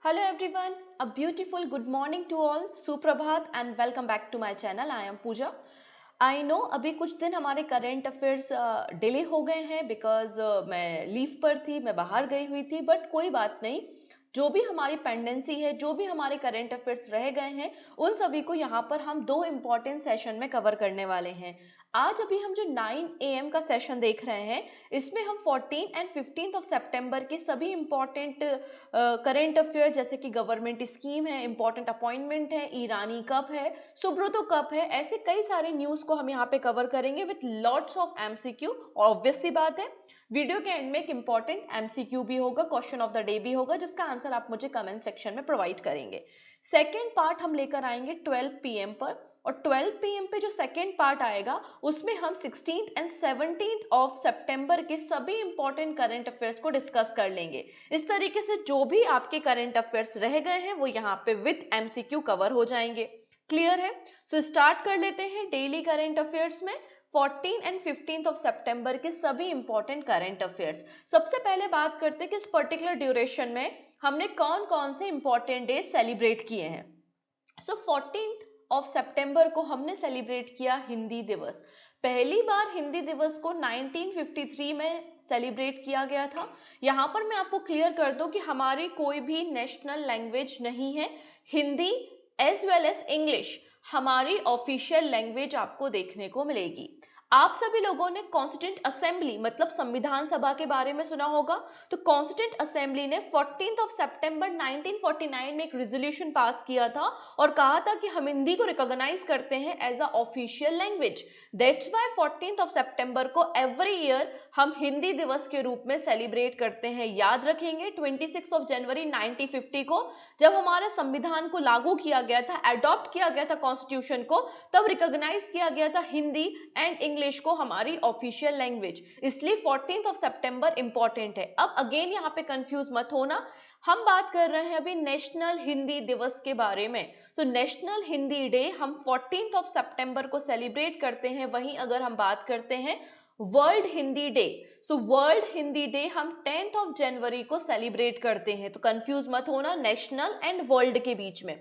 Hello everyone, a beautiful good morning to all. सुप्रभात and welcome back to my channel. I am Pooja. I know अभी कुछ दिन हमारे current affairs delay हो गए हैं बिकॉज मैं लीव पर थी, मैं बाहर गई हुई थी, बट कोई बात नहीं। जो भी हमारी पेंडेंसी है, जो भी हमारे करंट अफेयर्स रह गए हैं, उन सभी को यहाँ पर हम दो इम्पॉर्टेंट सेशन में कवर करने वाले हैं। आज अभी हम जो 9 AM का सेशन देख रहे हैं, इसमें हम 14 एंड 15 ऑफ सितंबर के सभी इम्पॉर्टेंट करंट अफेयर जैसे कि गवर्नमेंट स्कीम है, इंपॉर्टेंट अपॉइंटमेंट है, ईरानी कप है, सुब्रतो कप है, ऐसे कई सारे न्यूज को हम यहाँ पे कवर करेंगे विथ लॉट्स ऑफ एमसीक्यू। और ऑब्वियस सी बात है, वीडियो के एंड में एक इंपॉर्टेंट एमसीक्यू भी होगा, क्वेश्चन ऑफ द डे भी होगा, जिसका आंसर आप मुझे कमेंट सेक्शन में प्रोवाइड करेंगे। सेकेंड पार्ट हम लेकर आएंगे 12 PM पर, और 12 PM पे जो सेकेंड पार्ट आएगा उसमें हम 16 एंड 17 ऑफ सितंबर के सभी इंपॉर्टेंट करंट अफेयर्स को डिस्कस कर लेंगे। इस तरीके से जो भी आपके करंट अफेयर्स रह गए हैं वो यहाँ पे विथ एमसीक्यू कवर हो जाएंगे। क्लियर है? सो स्टार्ट कर लेते हैं डेली करंट अफेयर्स में 14 एंड 15 ऑफ सितंबर के सभी इंपॉर्टेंट करंट अफेयर्स। सबसे पहले बात करते हैं कि इस पर्टिकुलर ड्यूरेशन में हमने कौन कौन से इंपॉर्टेंट डे सेलिब्रेट किए हैं। सो 14 ऑफ सितंबर को हमने सेलिब्रेट किया हिंदी दिवस। पहली बार हिंदी दिवस को 1953 में सेलिब्रेट किया गया था। यहाँ पर मैं आपको क्लियर कर दूं कि हमारी कोई भी नेशनल लैंग्वेज नहीं है। Hindi as well as English हमारी ऑफिशियल लैंग्वेज आपको देखने को मिलेगी। आप सभी लोगों ने कॉन्स्टिट्यूंट असेंबली मतलब संविधान सभा के बारे में सुना होगा। तो कॉन्स्टिट्यूंट असेंबली ने 14 ऑफ सितंबर 1949 में एक रेजोल्यूशन पास किया था और कहा था कि हम हिंदी को रिकॉग्नाइज करते हैं as a official language. That's why 14 of सितंबर को एवरी ईयर हम हिंदी दिवस के रूप में सेलिब्रेट करते हैं। याद रखेंगे 26 ऑफ जनवरी 1950 को जब हमारे संविधान को लागू किया गया था, अडॉप्ट किया गया था कॉन्स्टिट्यूशन को, तब रिकॉग्नाइज किया गया था हिंदी एंड इंग्लिश को हमारी ऑफिशियल लैंग्वेज। इसलिए 14 ऑफ सितंबर इंपॉर्टेंट है। अब अगेन यहाँ पे कंफ्यूज मत होना, हम बात कर रहे हैं अभी नेशनल हिंदी दिवस के बारे में। तो नेशनल हिंदी डे हम 14 ऑफ सितंबर को सेलिब्रेट करते हैं। वहीं अगर हम बात करते हैं world Hindi day, so world Hindi day हम 10 ऑफ जनवरी को सेलिब्रेट करते हैं। तो कंफ्यूज मत होना नेशनल एंड वर्ल्ड के बीच में।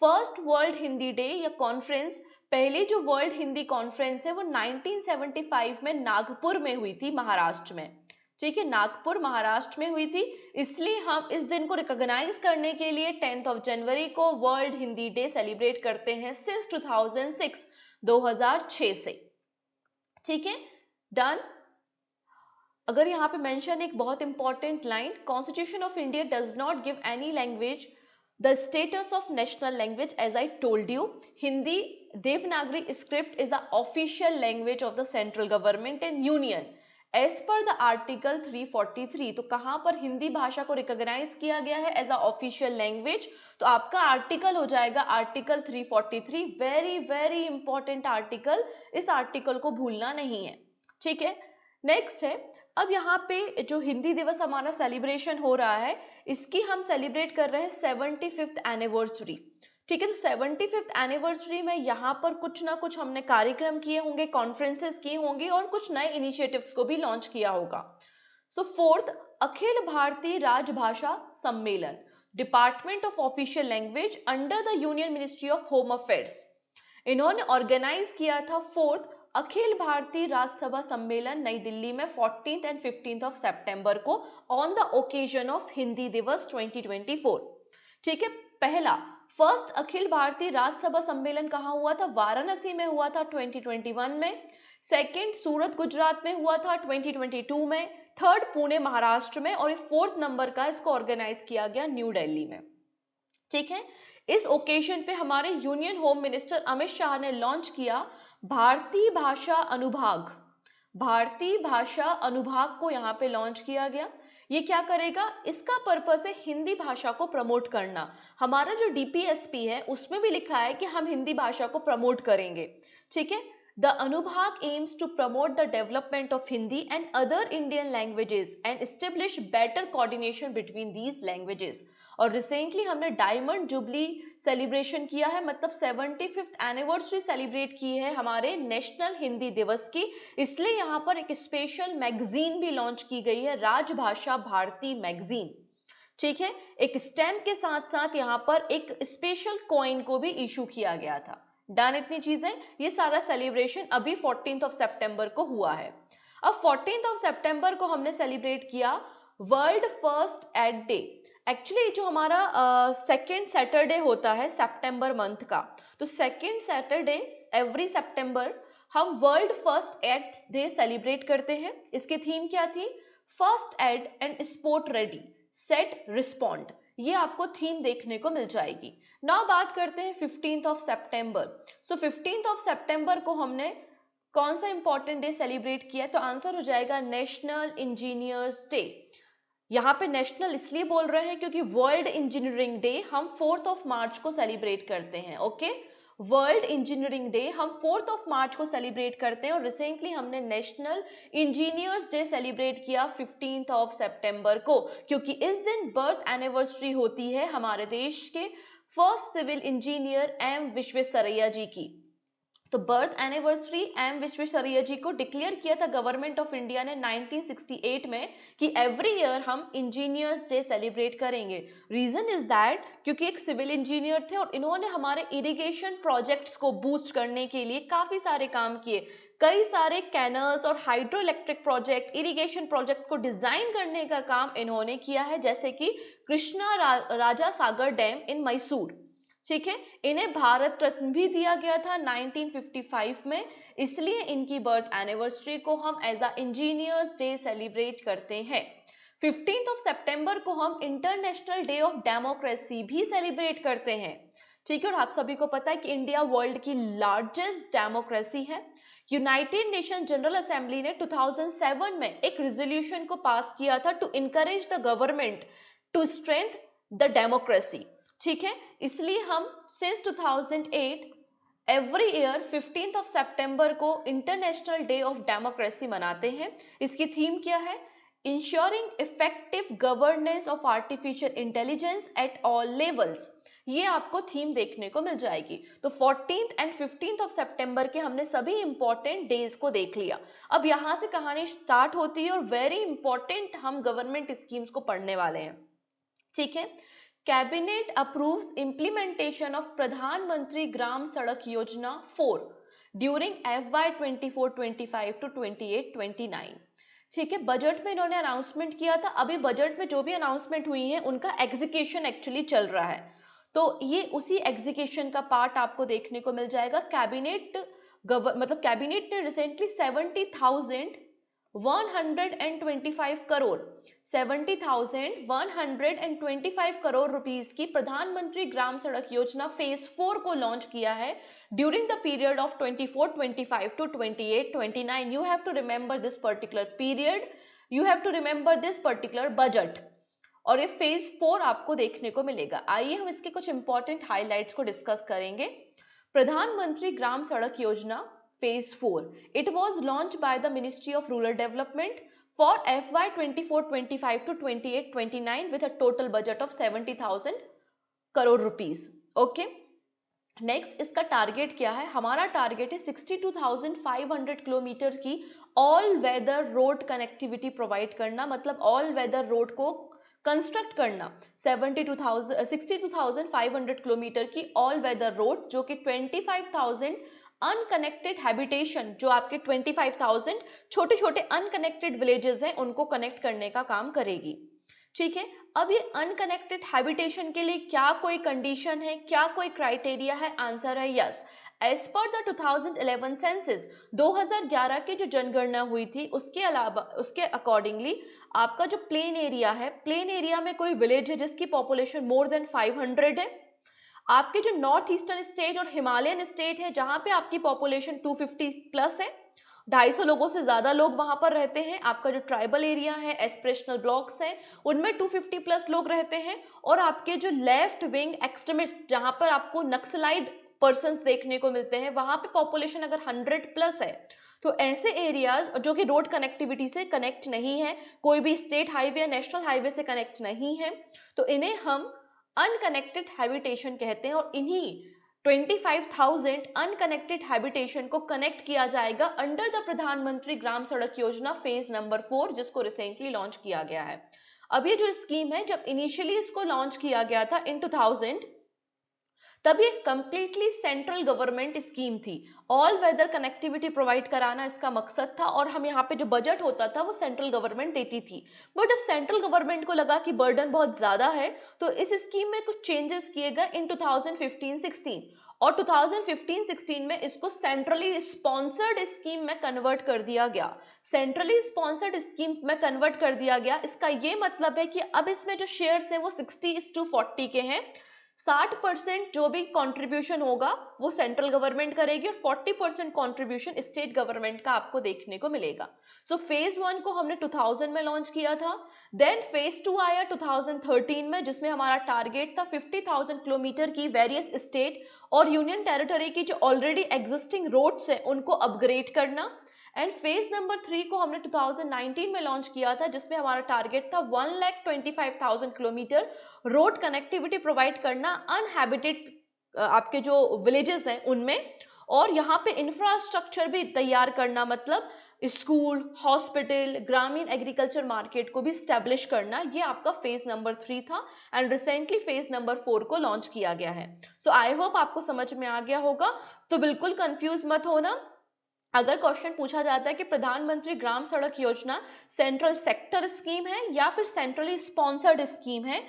फर्स्ट वर्ल्ड हिंदी डे या कॉन्फ्रेंस, पहली जो वर्ल्ड हिंदी कॉन्फ्रेंस है वो 1975 में नागपुर में हुई थी, महाराष्ट्र में। ठीक है, नागपुर महाराष्ट्र में हुई थी। इसलिए हम इस दिन को रिकॉग्नाइज करने के लिए 10 ऑफ जनवरी को वर्ल्ड हिंदी डे सेलिब्रेट करते हैं सिंस 2006, 2006 से। ठीक है, डन। अगर यहाँ पे मेंशन एक बहुत important line, constitution of India does not give any language the status of national language as I told you. Hindi Devanagari script is the official language of the central government and union as per the article 343। तो कहां पर हिंदी भाषा को recognise किया गया है as a official language? तो आपका आर्टिकल हो जाएगा article 343। Very very important article, इस आर्टिकल को भूलना नहीं है। ठीक है, नेक्स्ट है, अब यहाँ पे जो हिंदी दिवस हमारा सेलिब्रेशन हो रहा है, इसकी हम सेलिब्रेट कर रहे हैं 75th एनिवर्सरी। ठीक है, तो 75th एनिवर्सरी में यहाँ पर कुछ ना कुछ हमने कार्यक्रम किए होंगे, कॉन्फ्रेंसेस की होंगी और कुछ नए इनिशिएटिव्स को भी लॉन्च किया होगा। सो फोर्थ अखिल भारतीय राजभाषा सम्मेलन, department of official language under the union ministry of home affairs, इन्होंने ऑर्गेनाइज किया था फोर्थ अखिल भारतीय राज्यसभा सम्मेलन नई दिल्ली में 14 एंड 15 ऑफ सितंबर को on the occasion of Hindi दिवस 2024। ठीक है, पहला फर्स्ट अखिल भारतीय राज्यसभा सम्मेलन कहाँ हुआ था? वाराणसी में हुआ था 2021 में। सेकंड सूरत गुजरात में हुआ था 2022 में। थर्ड पुणे महाराष्ट्र में, और फोर्थ नंबर का इसको ऑर्गेनाइज किया गया न्यू दिल्ली में। ठीक है, इस ओकेजन पे हमारे union home minister Amit Shah ने लॉन्च किया भारतीय भाषा अनुभाग। भारतीय भाषा अनुभाग को यहाँ पे लॉन्च किया गया। ये क्या करेगा? इसका पर्पस है हिंदी भाषा को प्रमोट करना। हमारा जो डीपीएसपी है उसमें भी लिखा है कि हम हिंदी भाषा को प्रमोट करेंगे। ठीक है, द अनुभाग aims to promote the development of Hindi and other Indian languages and establish better coordination between these languages। और रिसेंटली हमने डायमंड जुबली सेलिब्रेशन किया है, मतलब 75th एनिवर्सरी सेलिब्रेट की है हमारे नेशनल हिंदी दिवस की। इसलिए यहाँ पर एक स्पेशल मैगजीन भी लॉन्च की गई है, राजभाषा भारती मैगजीन। ठीक है, एक स्टैम्प के साथ साथ यहाँ पर एक स्पेशल कॉइन को भी इशू किया गया था। डन इतनी चीजें, ये सारा सेलिब्रेशन अभी 14th ऑफ सितंबर को हुआ है। अब 14th ऑफ सितंबर को हमने सेलिब्रेट किया world first aid day. Actually जो हमारा सेकेंड सैटरडे होता है सितंबर मंथ का, तो सेकेंड सैटरडे एवरी सितंबर हम world first aid day celebrate करते हैं। इसकी थीम क्या थी? First aid and sport ready set respond, ये आपको थीम देखने को मिल जाएगी। नाउ बात करते हैं 15th of September. So 15th of सितंबर को हमने कौन सा इंपॉर्टेंट डे सेलिब्रेट किया? तो आंसर हो जाएगा नेशनल इंजीनियर्स डे। यहाँ पे नेशनल इसलिए बोल रहे हैं क्योंकि वर्ल्ड इंजीनियरिंग डे हम 4th ऑफ मार्च को सेलिब्रेट करते हैं। ओके, वर्ल्ड इंजीनियरिंग डे हम 4th ऑफ मार्च को सेलिब्रेट करते हैं और रिसेंटली हमने नेशनल इंजीनियर्स डे सेलिब्रेट किया 15th ऑफ सितंबर को, क्योंकि इस दिन बर्थ एनिवर्सरी होती है हमारे देश के first civil engineer M Visvesvaraya ji की। तो birth anniversary M Visvesvaraya ji को डिक्लेयर किया था गवर्नमेंट ऑफ इंडिया ने 1968 में कि एवरी ईयर हम इंजीनियर्स डे सेलिब्रेट करेंगे। रीजन इज दैट क्योंकि एक सिविल इंजीनियर थे और इन्होंने हमारे इरिगेशन प्रोजेक्ट्स को बूस्ट करने के लिए काफी सारे काम किए। कई सारे कैनल्स और hydro electric project, irrigation project को डिजाइन करने का काम इन्होंने किया है, जैसे कि कृष्णा राजा सागर डैम इन मैसूर। ठीक है, इन्हें भारत रत्न भी दिया गया था 1955 में, इसलिए इनकी बर्थ एनिवर्सरी को हम as a engineers day celebrate करते हैं। 15th ऑफ सितंबर को हम इंटरनेशनल डे ऑफ डेमोक्रेसी भी सेलिब्रेट करते हैं। ठीक है, और आप सभी को पता है कि इंडिया वर्ल्ड की लार्जेस्ट डेमोक्रेसी है। यूनाइटेड नेशन जनरल असेंबली ने 2007 में एक रेजोल्यूशन को पास किया था to encourage the government to strength the democracy. ठीक है, इसलिए हम since 2008 every year 15th of सितंबर को इंटरनेशनल डे ऑफ डेमोक्रेसी मनाते हैं। इसकी थीम क्या है? Ensuring effective governance of artificial intelligence at all levels. ये आपको थीम देखने को मिल जाएगी। तो 14th एंड 15th ऑफ सितंबर के हमने सभी इंपॉर्टेंट डेज को देख लिया। अब यहाँ से कहानी स्टार्ट होती है और वेरी इंपॉर्टेंट हम गवर्नमेंट स्कीम्स को पढ़ने वाले हैं। ठीक है, कैबिनेट अप्रूव्स इंप्लीमेंटेशन ऑफ प्रधानमंत्री ग्राम सड़क योजना 4 ड्यूरिंग FY 24-25 टू 28-29। ठीक है, बजट में इन्होंने अनाउंसमेंट किया था। अभी बजट में जो भी अनाउंसमेंट हुई है उनका एग्जीक्यूशन एक्चुअली चल रहा है, तो ये उसी एग्जीक्यूशन का पार्ट आपको देखने को मिल जाएगा। कैबिनेट ने रिसेंटली 70,125 करोड़ 70,125 करोड़ रुपीस की प्रधानमंत्री ग्राम सड़क योजना फेज 4 को लॉन्च किया है during the period of 24-25 to 28-29। You have to remember this particular period, you have to remember this particular budget, और ये फेज 4 आपको देखने को मिलेगा। आइए हम इसके कुछ इंपॉर्टेंट हाइलाइट्स को डिस्कस करेंगे। प्रधानमंत्री ग्राम सड़क योजना Phase 4. It was launched by the Ministry of Rural Development for FY 24-25 to 28-29 with a total budget of 70,000 crore rupees. Okay, next इसका टारगेट क्या है? हमारा टारगेट है 62,500 किलोमीटर की all weather road connectivity provide करना, मतलब ऑल वेदर रोड को construct करना। 62,500 किलोमीटर की ऑल वेदर रोड, जो कि 25,000 अनकनेक्टेड हैबिटेशन, जो आपके 25,000 छोटे छोटे अनकनेक्टेड विलेजेस हैं, उनको कनेक्ट करने का काम करेगी। ठीक है, अब ये अनकनेक्टेड हैबिटेशन के लिए क्या कोई कंडीशन है, क्या कोई क्राइटेरिया है? आंसर है yes. As per the 2011 census, 2011 की जो जनगणना हुई थी उसके अलावा उसके अकॉर्डिंगली आपका जो प्लेन एरिया है, प्लेन एरिया में कोई विलेज है जिसकी पॉपुलेशन मोर देन 500 है। आपके जो नॉर्थ ईस्टर्न स्टेट और हिमालयन स्टेट है जहां पे आपकी पॉपुलेशन 250 प्लस है, 250 लोगों से ज्यादा लोग वहां पर रहते हैं। आपका जो ट्राइबल एरिया है, एस्पिरेशनल ब्लॉक्स हैं, उनमें 250 प्लस लोग रहते हैं। और आपके जो लेफ्ट विंग एक्सट्रीमिस्ट, जहां पर आपको नक्सलाइड पर्संस देखने को मिलते हैं, वहां पे पॉपुलेशन अगर 100 प्लस है, तो ऐसे एरियाज जो कि रोड कनेक्टिविटी से कनेक्ट नहीं है, कोई भी स्टेट हाईवे या नेशनल हाईवे से कनेक्ट नहीं है, तो इन्हें हम अनकनेक्टेड हैबिटेशन कहते हैं। और इन्हीं 25,000 अनकनेक्टेड हैबिटेशन को कनेक्ट किया जाएगा अंडर द प्रधानमंत्री ग्राम सड़क योजना फेज नंबर 4, जिसको रिसेंटली लॉन्च किया गया है। अब ये जो स्कीम है, जब इनिशियली इसको लॉन्च किया गया था इन 2000, तब ये कंप्लीटली सेंट्रल गवर्नमेंट स्कीम थी। ऑल वेदर कनेक्टिविटी प्रोवाइड कराना इसका मकसद था, और हम यहाँ पे जो बजट होता था वो सेंट्रल गवर्नमेंट देती थी। बट अब सेंट्रल गवर्नमेंट को लगा कि बर्डन बहुत ज्यादा है, तो इस स्कीम में कुछ चेंजेस किए गए इन 2015-16, और 2015-16 में इसको सेंट्रली स्पॉन्सर्ड स्कीम में कन्वर्ट कर दिया गया। सेंट्रली स्पॉन्सर्ड स्कीम में कन्वर्ट कर दिया गया, इसका ये मतलब है कि अब इसमें जो शेयर्स हैं वो 60:40 के हैं। 60% जो भी कंट्रीब्यूशन होगा वो सेंट्रल गवर्नमेंट करेगी, और 40% कंट्रीब्यूशन स्टेट गवर्नमेंट का आपको देखने को मिलेगा। सो फेज 1 को हमने 2000 में लॉन्च किया था। देन फेज 2 आया 2013 में, जिसमें हमारा टारगेट था 50,000 किलोमीटर की वेरियस स्टेट और यूनियन टेरिटरी की जो ऑलरेडी एग्जिस्टिंग रोड्स है उनको अपग्रेड करना। एंड फेज नंबर 3 को हमने 2019 में लॉन्च किया था, जिसमें हमारा टारगेट था 1,25,000 किलोमीटर रोड कनेक्टिविटी प्रोवाइड करना अनहैबिटेड आपके जो विलेजेस हैं उनमें, और यहाँ पे इंफ्रास्ट्रक्चर भी तैयार करना, मतलब स्कूल, हॉस्पिटल, ग्रामीण एग्रीकल्चर मार्केट को भी स्टैब्लिश करना। ये आपका फेज नंबर 3 था, एंड रिसेंटली फेज नंबर 4 को लॉन्च किया गया है। सो आई होप आपको समझ में आ गया होगा। तो बिल्कुल कंफ्यूज मत होना। अगर क्वेश्चन पूछा जाता है कि प्रधानमंत्री ग्राम सड़क योजना सेंट्रल सेक्टर स्कीम है या फिर सेंट्रली स्पॉन्सर्ड स्कीम है,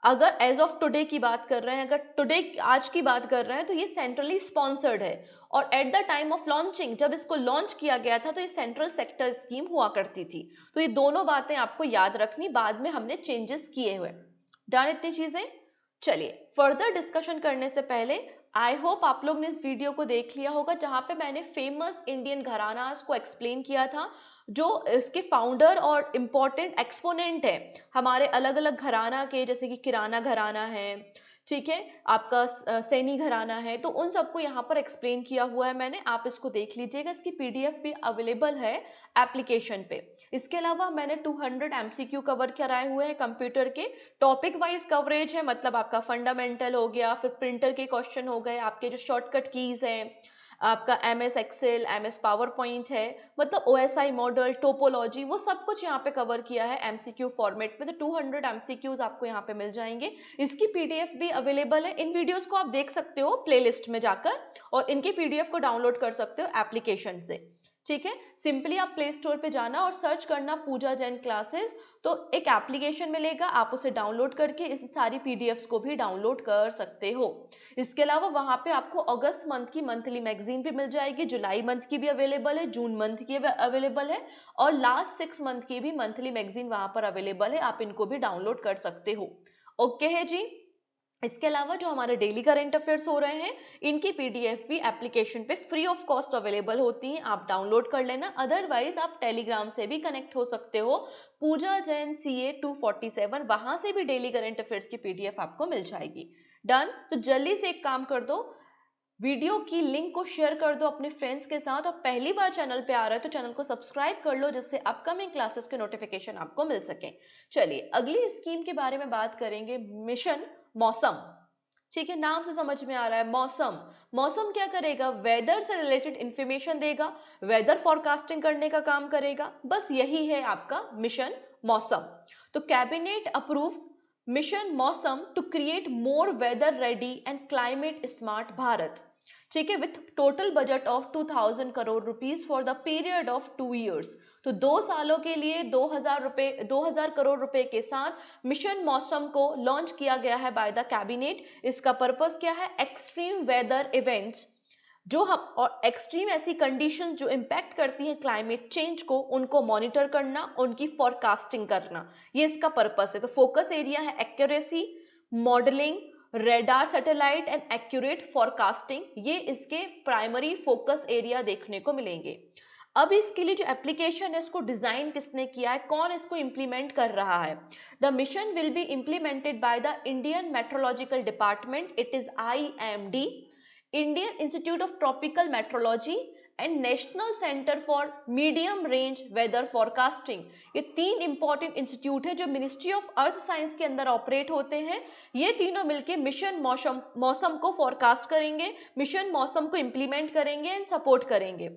अगर एज ऑफ टुडे की बात कर रहे हैं, अगर टुडे आज की बात कर रहे हैं, तो ये सेंट्रली स्पॉन्सर्ड है। और at the time of launching, जब इसको लॉन्च किया गया था, तो ये सेंट्रल सेक्टर स्कीम हुआ करती थी। तो ये दोनों बातें आपको याद रखनी, बाद में हमने चेंजेस किए हुए। डन इतनी चीजें। चलिए फर्दर डिस्कशन करने से पहले आई होप आप लोग ने इस वीडियो को देख लिया होगा, जहां पे मैंने फेमस इंडियन घरानास को एक्सप्लेन किया था, जो इसके फाउंडर और इम्पोर्टेंट एक्सपोनेंट है हमारे अलग अलग घराना के, जैसे कि किराना घराना है, ठीक है, आपका सैनी घराना है। तो उन सबको यहाँ पर एक्सप्लेन किया हुआ है मैंने, आप इसको देख लीजिएगा। इसकी पीडीएफ भी अवेलेबल है एप्लीकेशन पे। इसके अलावा मैंने 200 एमसीक्यू कवर कराए हुए हैं कंप्यूटर के। टॉपिक वाइज कवरेज है, मतलब आपका फंडामेंटल हो गया, फिर प्रिंटर के क्वेश्चन हो गए, आपके जो शॉर्टकट कीज हैं, आपका MS Excel, MS PowerPoint है, मतलब ओएसआई मॉडल, टोपोलॉजी, वो सब कुछ यहाँ पे कवर किया है एमसीक्यू फॉर्मेट में। तो 200 एमसीक्यूज आपको यहाँ पे मिल जाएंगे। इसकी पीडीएफ भी अवेलेबल है। इन वीडियोस को आप देख सकते हो प्लेलिस्ट में जाकर, और इनके पीडीएफ को डाउनलोड कर सकते हो एप्लीकेशन से, ठीक है। सिंपली आप प्ले स्टोर पे जाना और सर्च करना पूजा जैन क्लासेस, तो एक एप्लीकेशन मिलेगा, आप उसे डाउनलोड करके इस सारी पीडीएफ्स को भी डाउनलोड कर सकते हो। इसके अलावा वहां पे आपको अगस्त मंथ की मंथली मैगजीन भी मिल जाएगी, जुलाई मंथ की भी अवेलेबल है, जून मंथ की भी अवेलेबल है, और लास्ट 6 मंथ की भी मंथली मैगजीन वहां पर अवेलेबल है, आप इनको भी डाउनलोड कर सकते हो। ओके है जी। इसके अलावा जो हमारे डेली करंट अफेयर्स हो रहे हैं, इनकी पीडीएफ भी एप्लीकेशन पे फ्री ऑफ कॉस्ट अवेलेबल होती हैं, आप डाउनलोड कर लेना। अदरवाइज आप टेलीग्राम से भी कनेक्ट हो सकते हो, पूजा जैन CA 247, वहां से भी डेली करंट अफेयर्स की पीडीएफ आपको मिल जाएगी। डन। तो जल्दी से एक काम कर दो, वीडियो की लिंक को शेयर कर दो अपने फ्रेंड्स के साथ, और पहली बार चैनल पे आ रहा है तो चैनल को सब्सक्राइब कर लो, जिससे अपकमिंग क्लासेस के नोटिफिकेशन आपको मिल सके। चलिए अगली स्कीम के बारे में बात करेंगे, मिशन मौसम। ठीक है, नाम से समझ में आ रहा है मौसम। मौसम क्या करेगा? वेदर से रिलेटेड इंफॉर्मेशन देगा, वेदर फोरकास्टिंग करने का काम करेगा, बस यही है आपका मिशन मौसम। तो cabinet approves mission Mausam to create more weather ready and climate smart Bharat, ठीक है, with total budget of 2000 crore rupees for the period of 2 years। तो 2 सालों के लिए 2000 करोड़ रुपए के साथ मिशन मौसम को लॉन्च किया गया है बाय द कैबिनेट। इसका पर्पस क्या है? एक्सट्रीम वेदर इवेंट्स, जो हम और एक्सट्रीम ऐसी कंडीशन जो इंपैक्ट करती हैं क्लाइमेट चेंज को, उनको मॉनिटर करना, उनकी फोरकास्टिंग करना, ये इसका पर्पस है। तो फोकस एरिया है accuracy, modelling, radar satellite and accurate forecasting, ये इसके प्राइमरी फोकस एरिया देखने को मिलेंगे। अब इसके लिए जो एप्लीकेशन है उसको डिजाइन किसने किया है, कौन इसको इंप्लीमेंट कर रहा है? The mission will be implemented by the Indian meteorological department, it is IMD, Indian institute of tropical meteorology and national centre for medium range weather forecasting. ये 3 इंपॉर्टेंट इंस्टीट्यूट है जो मिनिस्ट्री ऑफ अर्थ साइंस के अंदर operate होते हैं। ये तीनों मिलकर मिशन मौसम को फोरकास्ट करेंगे, मिशन मौसम को इंप्लीमेंट करेंगे एंड सपोर्ट करेंगे।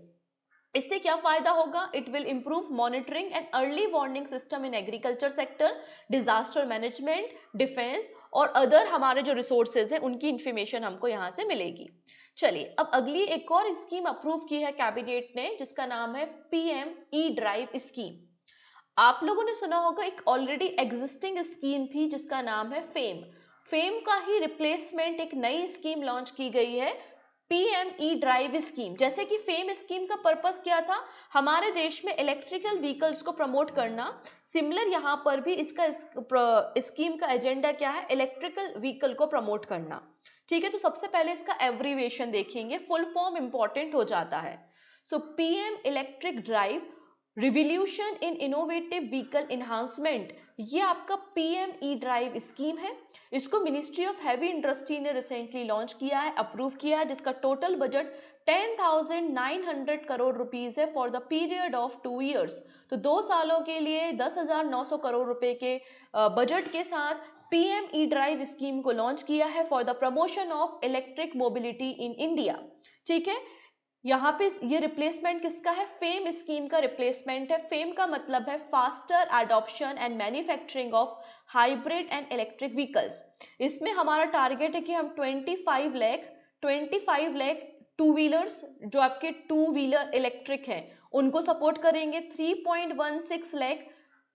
इससे क्या फायदा होगा? It will improve monitoring and early warning system in agriculture sector, disaster management, defence और अदर हमारे जो रिसोर्सेज है उनकी इंफॉर्मेशन हमको यहाँ से मिलेगी। चलिए, अब अगली एक और स्कीम अप्रूव की है कैबिनेट ने, जिसका नाम है पीएम ई ड्राइव स्कीम। आप लोगों ने सुना होगा, एक ऑलरेडी एग्जिस्टिंग स्कीम थी जिसका नाम है फेम। फेम का ही रिप्लेसमेंट एक नई स्कीम लॉन्च की गई है, पीएम ई ड्राइव स्कीम। जैसे कि फेम स्कीम का पर्पस क्या था? हमारे देश में इलेक्ट्रिकल व्हीकल्स को प्रमोट करना। सिमिलर यहाँ पर भी इसका स्कीम का एजेंडा क्या है? इलेक्ट्रिकल व्हीकल को प्रमोट करना। ठीक है, तो सबसे पहले इसका एब्रीविएशन देखेंगे, फुल फॉर्म इंपॉर्टेंट हो जाता है। So PM electric drive revolution in innovative vehicle enhancement, ये आपका पीएम ई ड्राइव स्कीम है। इसको मिनिस्ट्री ऑफ हैवी इंडस्ट्री ने रिसेंटली लॉन्च किया है, अप्रूव किया है, जिसका टोटल बजट 10,900 करोड़ रुपीस है for the period of 2 years. तो 2 सालों के लिए 10,900 करोड़ रुपए के बजट के साथ पीएम ई ड्राइव स्कीम को लॉन्च किया है for the promotion of electric mobility in India. ठीक है, यहाँ पे ये रिप्लेसमेंट किसका है? फेम स्कीम का रिप्लेसमेंट है। फेम का मतलब है faster adoption and manufacturing of hybrid and electric vehicles. इसमें हमारा टारगेट है कि हम 25 लाख टू व्हीलर्स, जो आपके टू व्हीलर इलेक्ट्रिक हैं, उनको सपोर्ट करेंगे। 3.16 लाख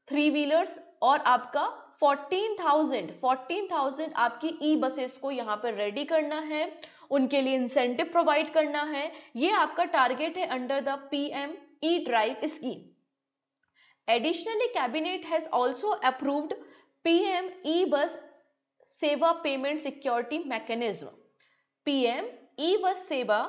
थ्री व्हीलर्स और आपका 14,000 आपकी ई बसेस को यहाँ पर रेडी करना है, उनके लिए इंसेंटिव प्रोवाइड करना है। ये आपका टारगेट है under the PM E drive scheme. Additionally, Cabinet has also approved PM E-Bus Seva Payment Security Mechanism. PM E-Bus Seva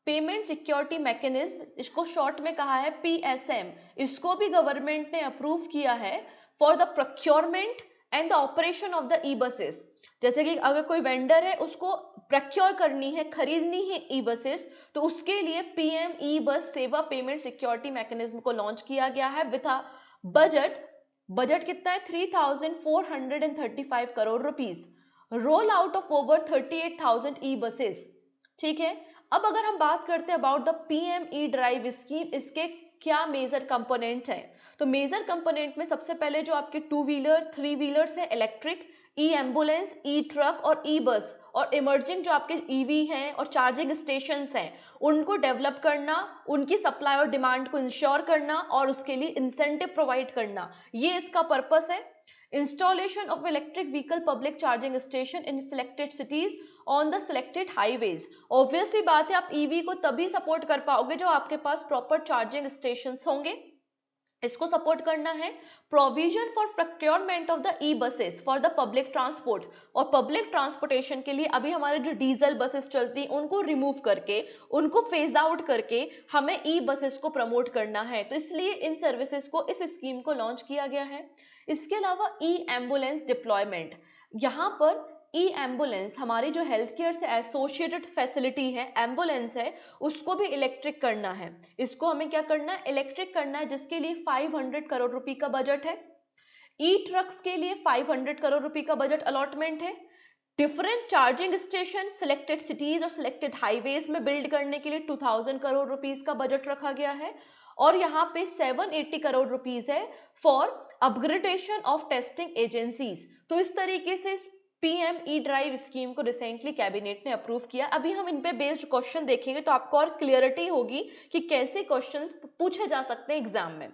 payment security mechanism, इसको शॉर्ट में कहा है पीएसएम, इसको भी गवर्नमेंट ने अप्रूव किया है for the procurement and the operation of the e buses. जैसे कि अगर कोई वेंडर है, उसको प्रोक्योर करनी है, खरीदनी है ई बसेस, तो उसके लिए पीएम ई बस सेवा पेमेंट सिक्योरिटी मैकेनिज्म को लॉन्च किया गया है विथ अ बजट कितना है? 3,435 crore rupees, roll out of over 38,000 e buses. ठीक है, अब अगर हम बात करते हैं about the PM E drive scheme, इसके क्या मेजर कंपोनेंट है? तो मेजर कंपोनेंट में सबसे पहले जो आपके टू व्हीलर, थ्री व्हीलर्स है इलेक्ट्रिक, ई एम्बुलेंस, ई ट्रक और ई बस, और इमर्जिंग जो आपके ईवी हैं और चार्जिंग स्टेशंस हैं, उनको डेवलप करना, उनकी सप्लाई और डिमांड को इंश्योर करना और उसके लिए इंसेंटिव प्रोवाइड करना, ये इसका पर्पस है। Installation of electric vehicle public charging station in selected CTs on the selected highways. Obviously बात है, आप ईवी को तभी सपोर्ट कर पाओगे जो आपके पास प्रॉपर चार्जिंग स्टेशन होंगे, इसको सपोर्ट करना है। Provision for procurement of the e buses for the public transport, और पब्लिक ट्रांसपोर्टेशन के लिए अभी हमारे जो डीजल बसेस चलती हैं उनको रिमूव करके, उनको फेज आउट करके हमें ई बसेस को प्रमोट करना है, तो इसलिए इन सर्विसेज को, इस स्कीम को लॉन्च किया गया है। इसके अलावा ई एम्बुलेंस डिप्लॉयमेंट, यहाँ पर ई एम्बुलेंस हमारी जो हेल्थ केयर से एसोसिएटेड फैसिलिटी है, एम्बुलेंस है, उसको भी इलेक्ट्रिक करना है। इसको हमें क्या करना है? इलेक्ट्रिक करना है, जिसके लिए 500 करोड़ रुपए का बजट है। ई ट्रक्स के लिए 500 करोड़ रुपए का बजट अलॉटमेंट है। Different charging station selected cities और सिलेक्टेड हाईवेज में बिल्ड करने के लिए 2000 करोड़ रुपीस का बजट रखा गया है। और यहाँ पे 780 करोड़ रुपीस है for upgradation of testing agencies. तो इस तरीके से पीएम ई ड्राइव स्कीम को रिसेंटली कैबिनेट ने अप्रूव किया। अभी हम इन पे बेस्ड क्वेश्चन देखेंगे तो आपको और क्लियरिटी होगी कि कैसे क्वेश्चंस पूछे जा सकते हैं एग्जाम में।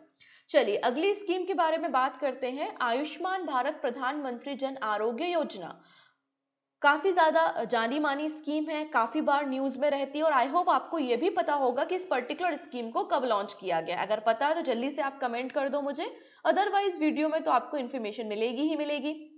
चलिए, अगली स्कीम के बारे में बात करते हैं। आयुष्मान भारत प्रधानमंत्री जन आरोग्य योजना काफी ज्यादा जानी मानी स्कीम है, काफी बार न्यूज में रहती है, और आई होप आपको यह भी पता होगा कि इस पर्टिकुलर स्कीम को कब लॉन्च किया गया। अगर पता है तो जल्दी से आप कमेंट कर दो मुझे, अदरवाइज वीडियो में तो आपको इन्फॉर्मेशन मिलेगी ही मिलेगी।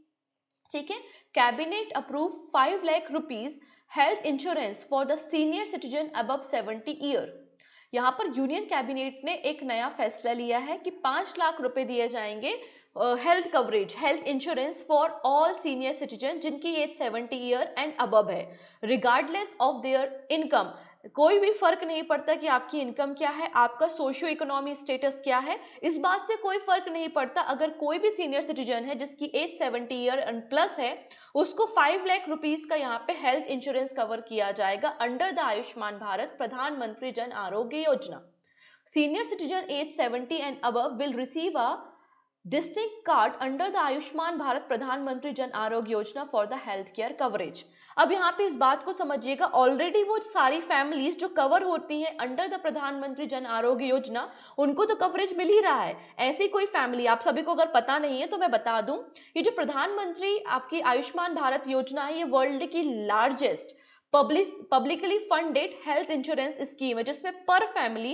ठीक है, cabinet approve 5 lakh rupees health insurance for the senior citizen above 70 year. यहाँ पर यूनियन कैबिनेट ने एक नया फैसला लिया है कि 5 लाख रुपए दिए जाएंगे health coverage, health insurance for all senior citizen जिनकी एज 70 ईयर एंड अबव है, रिगार्डलेस ऑफ देयर इनकम। कोई भी फर्क नहीं पड़ता कि आपकी इनकम क्या है, आपका सोशियो इकोनॉमी स्टेटस क्या है, इस बात से कोई फर्क नहीं पड़ता। अगर कोई भी सीनियर सिटीजन है जिसकी एज 70 ईयर एंड प्लस है, उसको 5 लाख रुपीस का यहाँ पे हेल्थ इंश्योरेंस कवर किया जाएगा under the Ayushman Bharat Pradhan Mantri Jan Arogya Yojana. Senior citizen age 70 and above will receive a distinct card under the Ayushman Bharat Pradhan Mantri Jan Arogya Yojana for the health care coverage. अब यहाँ पे इस बात को समझिएगा, ऑलरेडी वो सारी फैमिलीज जो कवर होती हैं अंडर द प्रधानमंत्री जन आरोग्य योजना, उनको तो कवरेज मिल ही रहा है। ऐसी कोई फैमिली, आप सभी को अगर पता नहीं है तो मैं बता दूं, ये जो प्रधानमंत्री आपकी आयुष्मान भारत योजना है, ये वर्ल्ड की largest publicly funded health insurance scheme है, जिसमें पर family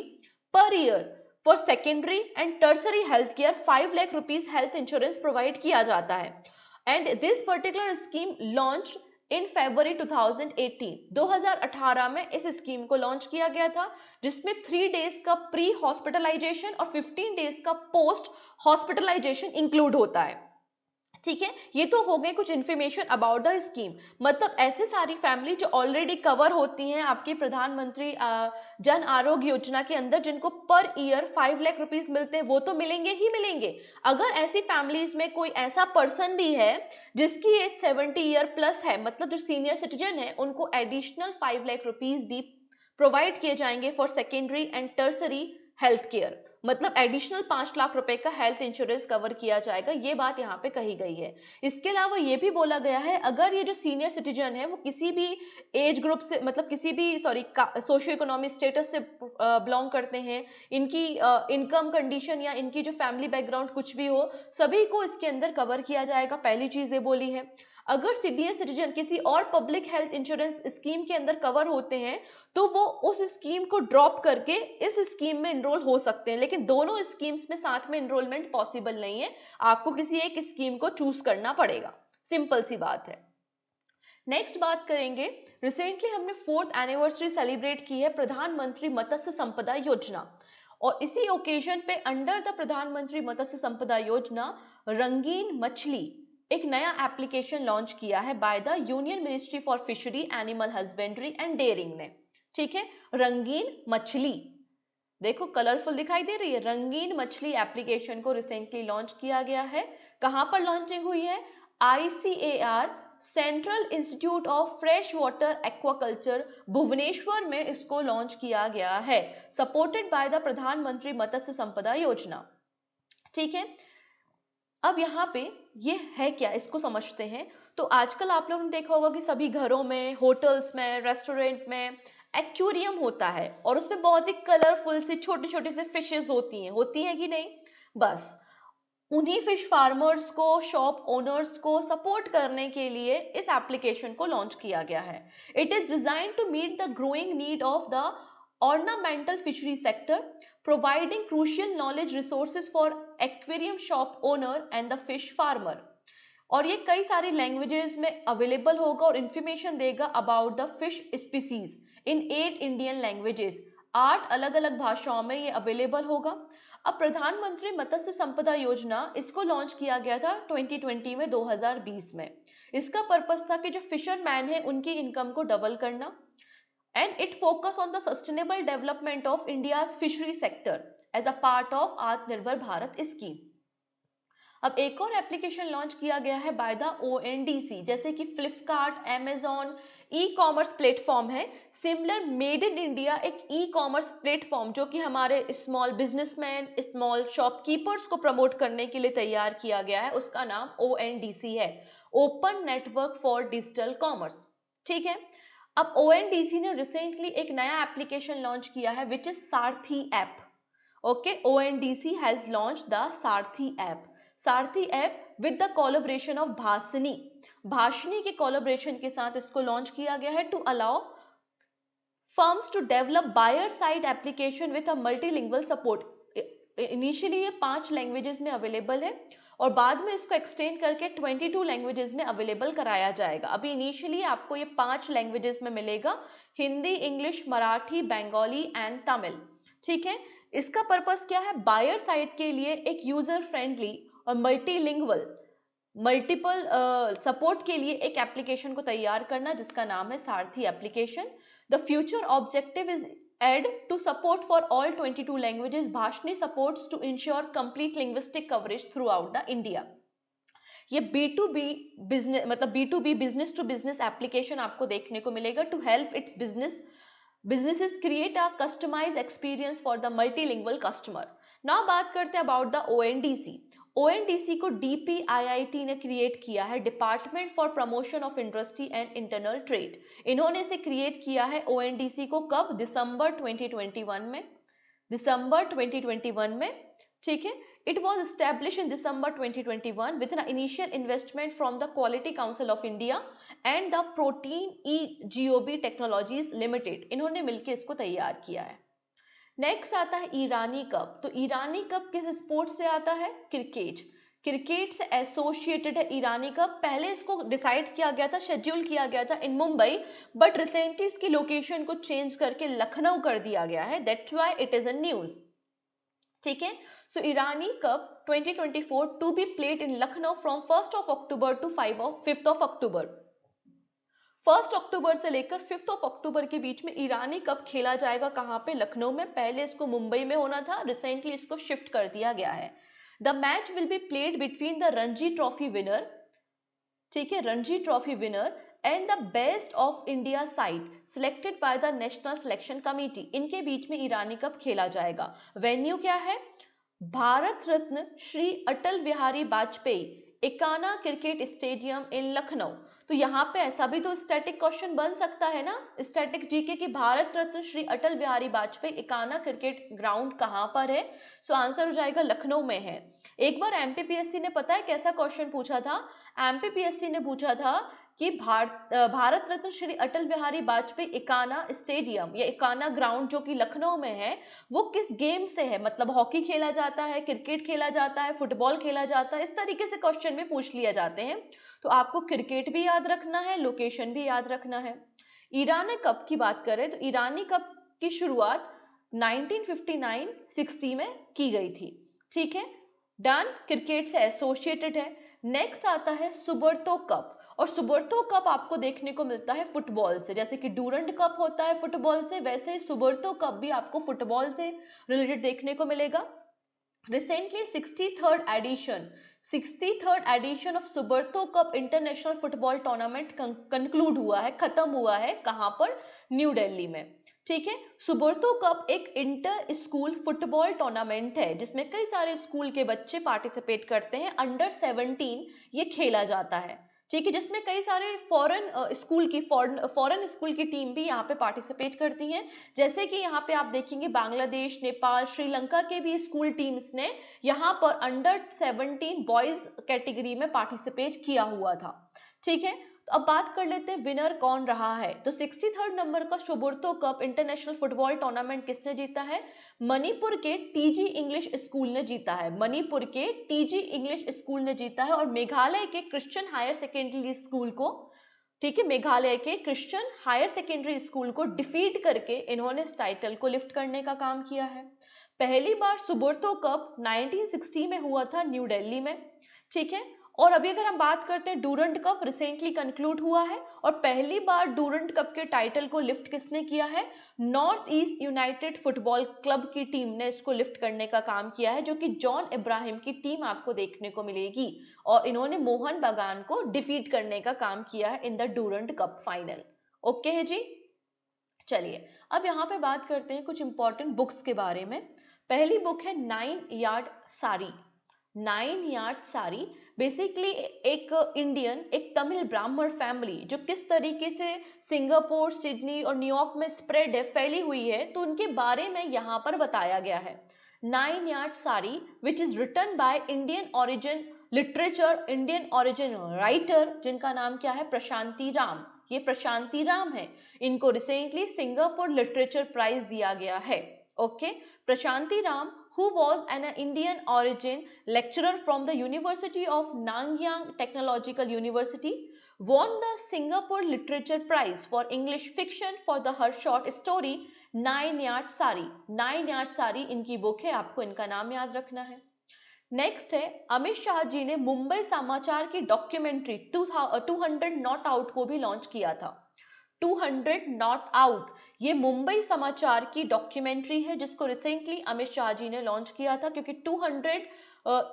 per year for secondary and tertiary health care 5 lakh rupees health insurance provide किया जाता है। And this particular scheme launched in February 2018। 2018 में इस स्कीम को लॉन्च किया गया था, जिसमें 3 डेज का प्री हॉस्पिटलाइजेशन और 15 डेज का पोस्ट हॉस्पिटलाइजेशन इंक्लूड होता है। ठीक है, ये तो हो गए कुछ इन्फॉर्मेशन अबाउट द स्कीम। मतलब ऐसे सारी फैमिली जो ऑलरेडी कवर होती हैं आपकी प्रधानमंत्री जन आरोग्य योजना के अंदर, जिनको पर ईयर 5 लाख रुपीस मिलते हैं, वो तो मिलेंगे ही मिलेंगे। अगर ऐसी फैमिलीज में कोई ऐसा पर्सन भी है जिसकी एज 70 ईयर प्लस है, मतलब जो सीनियर सिटीजन है, उनको एडिशनल 5 लाख रुपीज भी प्रोवाइड किए जाएंगे for secondary and tertiary health care. मतलब एडिशनल 5 लाख रुपए का हेल्थ इंश्योरेंस कवर किया जाएगा, ये बात यहाँ पे कही गई है। इसके अलावा ये भी बोला गया है, अगर ये जो सीनियर सिटीजन है वो किसी भी एज ग्रुप से, मतलब किसी भी सोशियो इकोनॉमिक स्टेटस से बिलोंग करते हैं, इनकी इनकम कंडीशन या इनकी जो फैमिली बैकग्राउंड कुछ भी हो, सभी को इसके अंदर कवर किया जाएगा। पहली चीज ये बोली है। अगर सीनियर सिटीजन किसी और पब्लिक हेल्थ इंश्योरेंस स्कीम के अंदर कवर होते हैं, तो वो उस स्कीम को ड्रॉप करके इस स्कीम में एनरोल हो सकते हैं, लेकिन दोनों स्कीम्स में साथ में एनरोलमेंट पॉसिबल नहीं है। आपको किसी एक स्कीम को चूज करना पड़ेगा, सिंपल सी बात है। नेक्स्ट बात करेंगे, रिसेंटली हमने 4th एनिवर्सरी सेलिब्रेट की है प्रधानमंत्री मत्स्य संपदा योजना, और इसी ओकेजन पे अंडर द प्रधानमंत्री मत्स्य संपदा योजना रंगीन मछली एक नया एप्लीकेशन लॉन्च किया है by the union ministry for fishery, animal husbandry and dairying ने। ठीक है, रंगीन मछली देखो कलरफुल दिखाई दे रही है। रंगीन मछली एप्लीकेशन को रिसेंटली लॉन्च किया गया है। कहां पर लॉन्चिंग हुई है? ICAR central institute of fresh water aquaculture Bhubaneswar में इसको लॉन्च किया गया है, सपोर्टेड बाय द प्रधानमंत्री मत्स्य संपदा योजना। ठीक है, अब यहाँ पे ये है क्या, इसको समझते हैं। तो आजकल आप लोगों ने देखा होगा कि सभी घरों में, होटल्स में, रेस्टोरेंट में एक्वेरियम होता है, और उसमें बहुत ही कलरफुल सी छोटी छोटी सी फिशेस होती हैं कि नहीं? बस उन्हीं फिश फार्मर्स को, शॉप ओनर्स को सपोर्ट करने के लिए इस एप्लीकेशन को लॉन्च किया गया है। It is design to meet the growing need of the ornamental fishery sector, providing crucial knowledge resources for aquarium shop owner and the fish farmer। और ये कई सारी लैंग्वेजेस में अवेलेबल होगा और इंफॉर्मेशन देगा about the fish species in 8 Indian languages. 8 अलग अलग भाषाओं में ये अवेलेबल होगा। अब प्रधानमंत्री मत्स्य संपदा योजना, इसको लॉन्च किया गया था 2020 में, 2020 में। इसका पर्पस था कि जो फिशरमैन है उनकी इनकम को डबल करना, and it focus on the sustainable development of India's fishery sector as a part of आत्मनिर्भर भारत स्कीम। अब एक और एप्लीकेशन लॉन्च किया गया है बाय द ONDC, जैसे कि Flipkart, Amazon e commerce platform है। सिमिलर मेड इन इंडिया एक ई कॉमर्स प्लेटफॉर्म जो कि हमारे स्मॉल बिजनेसमैन, स्मॉल शॉपकीपर्स को प्रमोट करने के लिए तैयार किया गया है, उसका नाम ONDC है, open network for digital commerce. ठीक है, अब ONDC ने रिसेंटली एक नया एप्लीकेशन लॉन्च किया है which is Sarathi app. Okay, ONDC has launch the Sarathi app. Sarathi app with the collaboration of Bhashini के कोलैबोरेशन के साथ इसको लॉन्च किया गया है to allow firms to develop buyer side application with a multilingual support. Initially ये 5 लैंग्वेजेस में अवेलेबल है और बाद में इसको एक्सटेंड करके 22 लैंग्वेजेस में अवेलेबल कराया जाएगा। अभी इनिशियली आपको ये 5 लैंग्वेजेस में मिलेगा, हिंदी, इंग्लिश, मराठी, बंगाली एंड तमिल। ठीक है, इसका पर्पस क्या है? बायर साइड के लिए एक यूजर फ्रेंडली और मल्टीलिंगुअल मल्टीपल सपोर्ट के लिए एक एप्लीकेशन को तैयार करना, जिसका नाम है सारथी application. The future objective is add to support for all 22 languages। Bhashini supports to ensure complete linguistic coverage throughout the India। ये B2B बिजनेस, मतलब B2B business to business application आपको देखने को मिलेगा to help its business businesses create a customize experience for the multilingual customer. Now बात करते हैं about the ONDC. ONDC को डीपीआईआईटी ने क्रिएट किया है, department for promotion of industry and internal trade. इन्होंने इसे क्रिएट किया है ओएनडीसी को कब? दिसंबर 2021 में। दिसंबर 2021 में, ठीक है। It was established in December 2021 with an initial investment from the Quality Council of India and the Protein EGOB Technologies Limited। इन्होंने मिलकर इसको तैयार किया है। नेक्स्ट आता है ईरानी कप। तो ईरानी कप किस स्पोर्ट से आता है? क्रिकेट। क्रिकेट से एसोसिएटेड है ईरानी कप। पहले इसको डिसाइड किया गया था, शेड्यूल किया गया था इन मुंबई, बट रिसेंटली इसकी लोकेशन को चेंज करके लखनऊ कर दिया गया है। That's why it is a news, ठीक है। So Irani cup 2024 to be played in Lucknow from 1 October to 5 October. 1 October से लेकर 5 अक्टूबर के बीच में ईरानी कप खेला जाएगा। कहाँ पे? लखनऊ में। पहले इसको मुंबई में होना था, रिसेंटली इसको शिफ्ट कर दिया गया है। The match will be played between the Ranji trophy winner, ठीक है, Ranji trophy winner and the best of India side selected by the national selection committee. इनके बीच में ईरानी कप खेला जाएगा। वेन्यू क्या है? Bharat Ratna Shri Atal Bihari Vajpayee Ekana cricket stadium in Lucknow. तो यहाँ पे ऐसा भी तो स्टैटिक क्वेश्चन बन सकता है ना, स्टैटिक जीके, की भारत रत्न श्री अटल बिहारी वाजपेयी एकाना क्रिकेट ग्राउंड कहाँ पर है? सो आंसर हो जाएगा लखनऊ में है। एक बार एमपीपीएससी ने, पता है कैसा क्वेश्चन पूछा था? एमपीपीएससी ने पूछा था कि भारत रत्न श्री अटल बिहारी वाजपेयी एकाना स्टेडियम या एकाना ग्राउंड जो कि लखनऊ में है, वो किस गेम से है? मतलब हॉकी खेला जाता है, क्रिकेट खेला जाता है, फुटबॉल खेला जाता है, इस तरीके से क्वेश्चन में पूछ लिया जाते हैं। तो आपको क्रिकेट भी याद रखना है, लोकेशन भी याद रखना है। ईरानी कप की बात करें तो ईरानी कप की शुरुआत 1959-60 में की गई थी, ठीक है। डन, क्रिकेट से एसोसिएटेड है। नेक्स्ट आता है सुबर्तो कप, और सुबर्तो कप आपको देखने को मिलता है फुटबॉल से। जैसे कि डूरंड कप होता है फुटबॉल से, वैसे ही सुबर्तो कप भी आपको फुटबॉल से रिलेटेड देखने को मिलेगा। Recently 63rd edition of Subroto cup international football tournament conclude हुआ है, खत्म हुआ है। कहां पर? न्यू दिल्ली में, ठीक है। सुबर्तो कप एक इंटर स्कूल फुटबॉल टूर्नामेंट है जिसमें कई सारे स्कूल के बच्चे पार्टिसिपेट करते हैं। अंडर 17 ये खेला जाता है, ठीक है, जिसमें कई सारे फॉरेन स्कूल की टीम भी यहाँ पे पार्टिसिपेट करती हैं। जैसे कि यहाँ पे आप देखेंगे बांग्लादेश, नेपाल, श्रीलंका के भी स्कूल टीम्स ने यहाँ पर अंडर 17 बॉयज कैटेगरी में पार्टिसिपेट किया हुआ था, ठीक है। तो अब बात कर लेते हैं विनर कौन रहा है। तो 63rd नंबर का Subroto cup international football tournament किसने जीता है? मणिपुर के टीजी इंग्लिश स्कूल ने जीता है। मणिपुर के टीजी इंग्लिश स्कूल ने जीता है। और मेघालय के क्रिश्चियन हायर सेकेंडरी स्कूल को, ठीक है, मेघालय के क्रिश्चियन हायर सेकेंडरी स्कूल को डिफीट करके इन्होंने इस टाइटल को लिफ्ट करने का काम किया है। पहली बार सुबर्तो कप 1960 में हुआ था न्यू दिल्ली में, ठीक है। और अभी अगर हम बात करते हैं डूरंड कप रिसेंटली कंक्लूड हुआ है, और पहली बार डूरंड कप के टाइटल को लिफ्ट किसने किया है? North east United football club की टीम ने इसको लिफ्ट करने का काम किया है, जो कि जॉन इब्राहिम की टीम आपको देखने को मिलेगी। और इन्होंने मोहन बागान को डिफीट करने का काम किया है in the Durand cup final. Okay है जी। चलिए अब यहाँ पे बात करते हैं कुछ इंपॉर्टेंट बुक्स के बारे में। पहली बुक है 9 yard sari. 9 yard sari basically एक इंडियन, एक तमिल ब्राह्मण फैमिली जो किस तरीके से सिंगापुर, सिडनी और न्यूयॉर्क में स्प्रेड है, फैली हुई है, तो उनके बारे में यहाँ पर बताया गया है। 9 yard sari which is written by Indian origin literature, Indian origin writer, जिनका नाम क्या है? प्रशांति राम। ये प्रशांति राम है। इनको रिसेंटली सिंगापुर लिटरेचर प्राइज दिया गया है। Okay, Prashanti Ram who was an Indian origin lecturer from the University of Nanyang Technological University won the Singapore Literature Prize for English fiction for her short story 9 Yard Sari। 9 Yard Sari इनकी book है, आपको इनका नाम याद रखना है। Next है अमित शाह जी ने मुंबई समाचार की डॉक्यूमेंट्री 200 नॉट आउट को भी लॉन्च किया था। 200 नॉट आउट ये मुंबई समाचार की डॉक्यूमेंट्री है जिसको रिसेंटली अमित शाह जी ने लॉन्च किया था, क्योंकि 200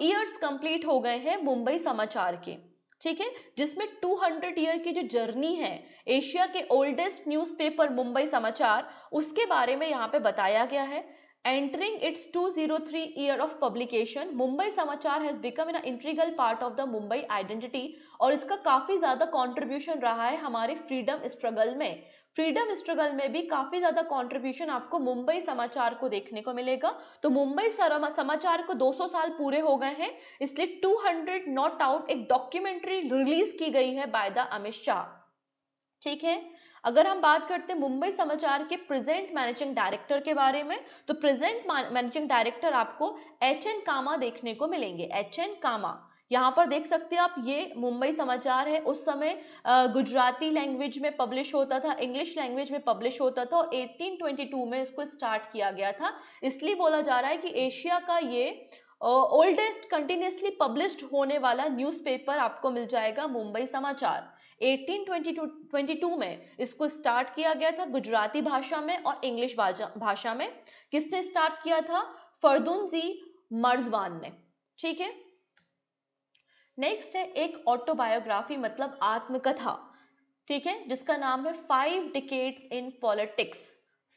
ईयर्स कंप्लीट हो गए हैं मुंबई समाचार के। ठीक है, जिसमें 200 ईयर की जो जर्नी है एशिया के ओल्डेस्ट न्यूज़पेपर मुंबई समाचार, उसके बारे में यहाँ पे बताया गया है। Entering its 203 year of publication, Mumbai Samachar has become an integral part of the Mumbai identity, और इसका काफी ज्यादा कंट्रीब्यूशन रहा है हमारे फ्रीडम स्ट्रगल में। फ्रीडम स्ट्रगल में भी काफी ज्यादा कंट्रीब्यूशन आपको मुंबई समाचार को देखने को मिलेगा। तो मुंबई समाचार को 200 साल पूरे हो गए हैं, इसलिए 200 नॉट आउट एक डॉक्यूमेंट्री रिलीज की गई है बाय द अमित शाह। ठीक है, अगर हम बात करते हैं मुंबई समाचार के प्रेजेंट मैनेजिंग डायरेक्टर के बारे में, तो प्रेजेंट मैनेजिंग डायरेक्टर आपको एच.एन. कामा देखने को मिलेंगे। एच.एन. कामा, यहाँ पर देख सकते हैं आप, ये मुंबई समाचार है। उस समय गुजराती लैंग्वेज में पब्लिश होता था, इंग्लिश लैंग्वेज में पब्लिश होता था, और 1822 में इसको स्टार्ट किया गया था। इसलिए बोला जा रहा है कि एशिया का ये ओल्डेस्ट कंटिन्यूसली पब्लिश्ड होने वाला न्यूज़पेपर आपको मिल जाएगा मुंबई समाचार। 1822 में इसको स्टार्ट किया गया था गुजराती भाषा में और इंग्लिश भाषा में। किसने स्टार्ट किया था? फरदुनजी मर्जवान ने। ठीक है, नेक्स्ट है एक ऑटोबायोग्राफी मतलब आत्मकथा, ठीक है, जिसका नाम है 5 decades in politics.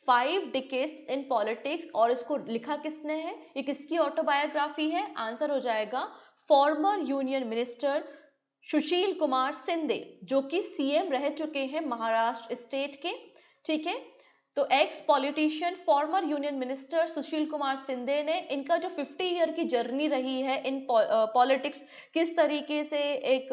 5 decades in politics, और इसको लिखा किसने है, ये किसकी ऑटोबायोग्राफी है? आंसर हो जाएगा farmer union minister Sushil Kumar Shinde, जो कि सीएम रह चुके हैं महाराष्ट्र स्टेट के। ठीक है, तो ex politician former union minister Sushil Kumar Shinde ने, इनका जो 50 ईयर की जर्नी रही है इन पॉलिटिक्स, किस तरीके से एक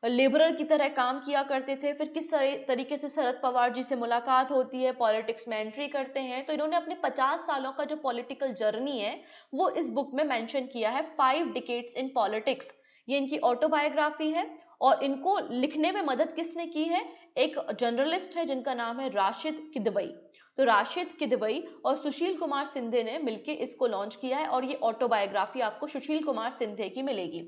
लेबरर की तरह काम किया करते थे, फिर किस तरीके से शरद पवार जी से मुलाकात होती है, पॉलिटिक्स में एंट्री करते हैं, तो इन्होंने अपने 50 सालों का जो पॉलिटिकल जर्नी है वो इस बुक में मेंशन किया है, 5 डिकेड्स इन पॉलिटिक्स। ये इनकी ऑटोबायोग्राफी है, और इनको लिखने में मदद किसने की है? एक जर्नलिस्ट है जिनका नाम है राशिद किदवई। तो राशिद किदवई और सुशील कुमार सिंधे ने मिलकर इसको लॉन्च किया है, और ये ऑटोबायोग्राफी आपको सुशील कुमार सिंधे की मिलेगी।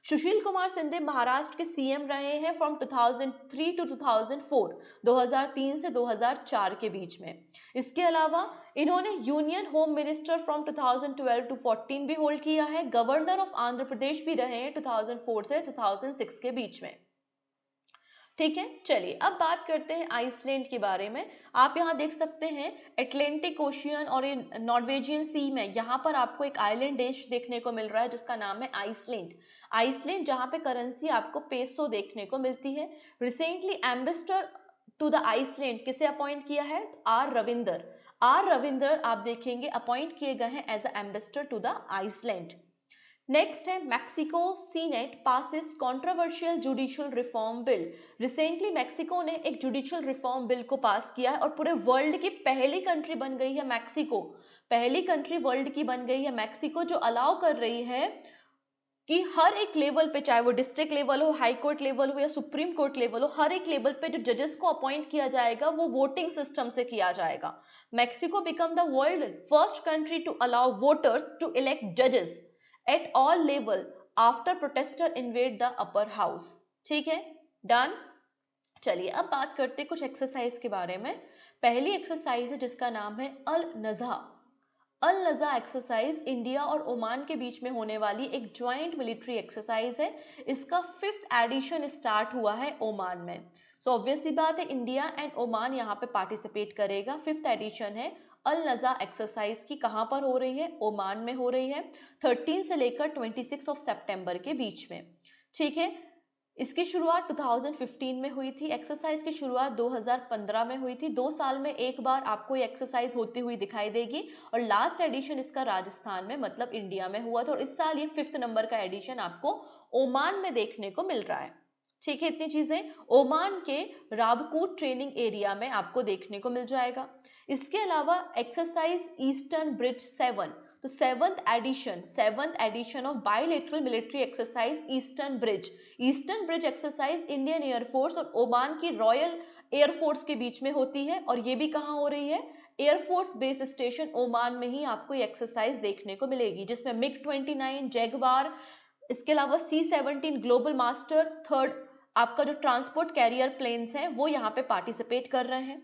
सुशील कुमार सिंधे महाराष्ट्र के सीएम रहे हैं फ्रॉम 2003 टू 2004, 2003 से 2004 के बीच में। इसके अलावा इन्होंने union home minister from 2012 to 14 भी होल्ड किया है। गवर्नर ऑफ आंध्र प्रदेश भी रहे हैं 2004 से 2006 के बीच में। ठीक है, चलिए अब बात करते हैं आइसलैंड के बारे में। आप यहाँ देख सकते हैं अटलांटिक ओशियन और नॉर्वेजियन सी में यहाँ पर आपको एक आइलैंड देश देखने को मिल रहा है जिसका नाम है आइसलैंड। आइसलैंड जहाँ पे करेंसी आपको पेसो देखने को मिलती है। Recently ambassador to the Iceland किसे अपॉइंट किया है? आर रविंदर। आर रविंदर आप देखेंगे अपॉइंट किए गए हैं as ambassador to the Iceland. Next है Mexico senate passes controversial judicial reform bill. Recently Mexico ने एक जुडिशियल रिफॉर्म बिल को पास किया है, और पूरे वर्ल्ड की पहली कंट्री बन गई है मैक्सिको। पहली कंट्री वर्ल्ड की बन गई है मैक्सिको, जो अलाउ कर रही है कि हर एक लेवल पे, चाहे वो डिस्ट्रिक्ट लेवल हो, हाई कोर्ट लेवल हो या सुप्रीम कोर्ट लेवल हो, हर एक लेवल पे जो जजेस को अपॉइंट किया जाएगा वो वोटिंग सिस्टम से किया जाएगा। Mexico become the world first country to allow voters to elect जजेस at all level after protester invade the upper house। ठीक है, डन। चलिए अब बात करते हैं कुछ एक्सरसाइज के बारे में। पहली एक्सरसाइज है जिसका नाम है अल नज़ा। अल नज़ा एक्सरसाइज इंडिया और ओमान के बीच में होने वाली एक ज्वाइंट मिलिट्री एक्सरसाइज है। इसका 5th एडिशन स्टार्ट हुआ है ओमान में। सो ऑब्वियसली बात है इंडिया एंड ओमान यहाँ पे पार्टिसिपेट करेगा। 5th एडिशन है अल नज़ा एक्सरसाइज की। कहाँ पर हो रही है? ओमान में हो रही है, 13 से लेकर 26 ऑफ सितंबर के बीच में। ठीक है, इसकी शुरुआत 2015 में हुई थी। एक्सरसाइज की शुरुआत 2015 में हुई थी। 2 साल में एक बार आपको ये एक्सरसाइज होती हुई दिखाई देगी, और लास्ट एडिशन इसका राजस्थान में मतलब इंडिया में हुआ था, और इस साल ये 5th नंबर का एडिशन आपको ओमान में देखने को मिल रहा है। ठीक है, इतनी चीजें ओमान के राबकूट ट्रेनिंग एरिया में आपको देखने को मिल जाएगा। इसके अलावा एक्सरसाइज ईस्टर्न ब्रिज 7, तो 7th edition of bilateral military exercise eastern bridge. Eastern bridge exercise Indian air force और ओमान की रॉयल एयरफोर्स के बीच में होती है, और ये भी कहाँ हो रही है? एयरफोर्स बेस स्टेशन ओमान में ही आपको ये एक्सरसाइज देखने को मिलेगी, जिसमें मिग-29 जैगवार, इसके अलावा C-17 ग्लोबल मास्टर 3rd आपका जो ट्रांसपोर्ट कैरियर प्लेन्स हैं वो यहाँ पे पार्टिसिपेट कर रहे हैं।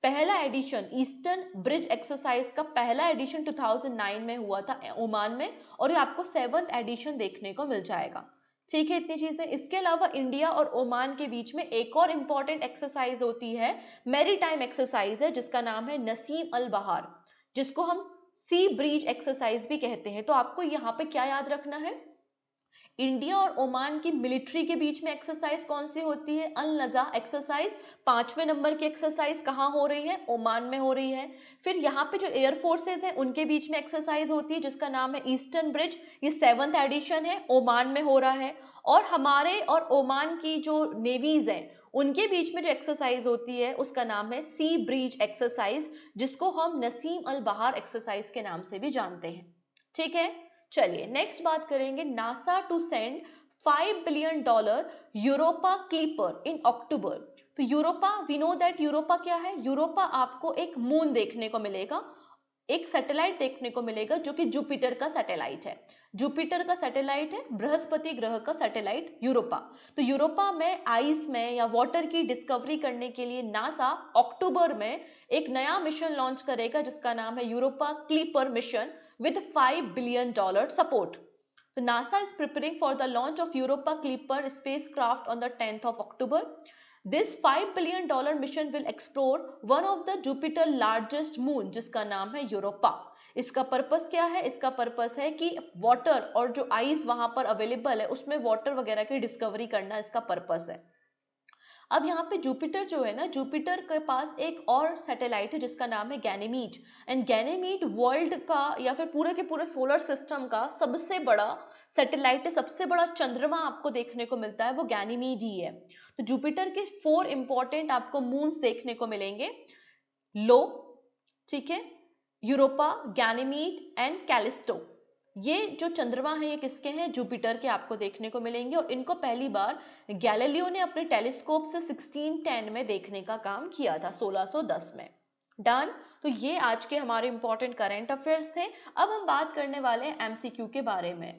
पहला एडिशन ईस्टर्न ब्रिज एक्सरसाइज का पहला एडिशन 2009 में हुआ था ओमान में, और ये आपको 7th एडिशन देखने को मिल जाएगा। ठीक है, इतनी चीजें। इसके अलावा इंडिया और ओमान के बीच में एक और इंपॉर्टेंट एक्सरसाइज होती है, मैरीटाइम एक्सरसाइज है, जिसका नाम है नसीम अल बहार, जिसको हम सी ब्रीज एक्सरसाइज भी कहते हैं। तो आपको यहाँ पे क्या याद रखना है, इंडिया और ओमान की मिलिट्री के बीच में एक्सरसाइज कौन सी होती है, अल नजा एक्सरसाइज। 5वें नंबर की एक्सरसाइज कहाँ हो रही है, ओमान में हो रही है। फिर यहाँ पे जो एयर फोर्सेज है उनके बीच में एक्सरसाइज होती है जिसका नाम है ईस्टर्न ब्रिज, ये 7th एडिशन है, ओमान में हो रहा है। और हमारे और ओमान की जो नेवीज हैं उनके बीच में जो एक्सरसाइज होती है उसका नाम है सी ब्रीज एक्सरसाइज, जिसको हम नसीम अल बहार एक्सरसाइज के नाम से भी जानते हैं। ठीक है, चलिए नेक्स्ट बात करेंगे, NASA to send $5 billion Europa Clipper in October. तो Europa, we know that Europa क्या है, यूरोपा आपको एक मून देखने को मिलेगा, एक सैटेलाइट देखने को मिलेगा जो कि जुपिटर का सैटेलाइट है, जुपिटर का सैटेलाइट है, बृहस्पति ग्रह का सैटेलाइट यूरोपा। तो यूरोपा में आइस में या वाटर की डिस्कवरी करने के लिए नासा अक्टूबर में एक नया मिशन लॉन्च करेगा जिसका नाम है Europa clipper mission with $5 billion support. So NASA is preparing for the launch of Europa Clipper spacecraft on the 10th of October. This $5 billion mission will explore one of the Jupiter largest moon जिसका नाम है Europa. इसका purpose क्या है, इसका purpose है कि water और जो आइस वहां पर अवेलेबल है उसमें वाटर वगैरह की डिस्कवरी करना इसका पर्पस है। अब यहाँ पे जुपिटर जो है ना, जुपिटर के पास एक और सैटेलाइट है जिसका नाम है गैनीमीड, एंड गैनीमीड वर्ल्ड का या फिर पूरे के पूरे सोलर सिस्टम का सबसे बड़ा सैटेलाइट है, सबसे बड़ा चंद्रमा आपको देखने को मिलता है वो गैनीमीड ही है। तो जुपिटर के 4 इंपॉर्टेंट आपको मून्स देखने को मिलेंगे, लो, ठीक है, यूरोपा, गैनीमीड एंड कैलिस्टो। ये जो चंद्रमा है ये किसके हैं, जुपिटर के आपको देखने को मिलेंगे, और इनको पहली बार गैलीलियो ने अपने टेलीस्कोप से 1610 में देखने का काम किया था, 1610 में। डन। तो ये आज के हमारे इंपॉर्टेंट करंट अफेयर्स थे। अब हम बात करने वाले हैं एमसीक्यू के बारे में।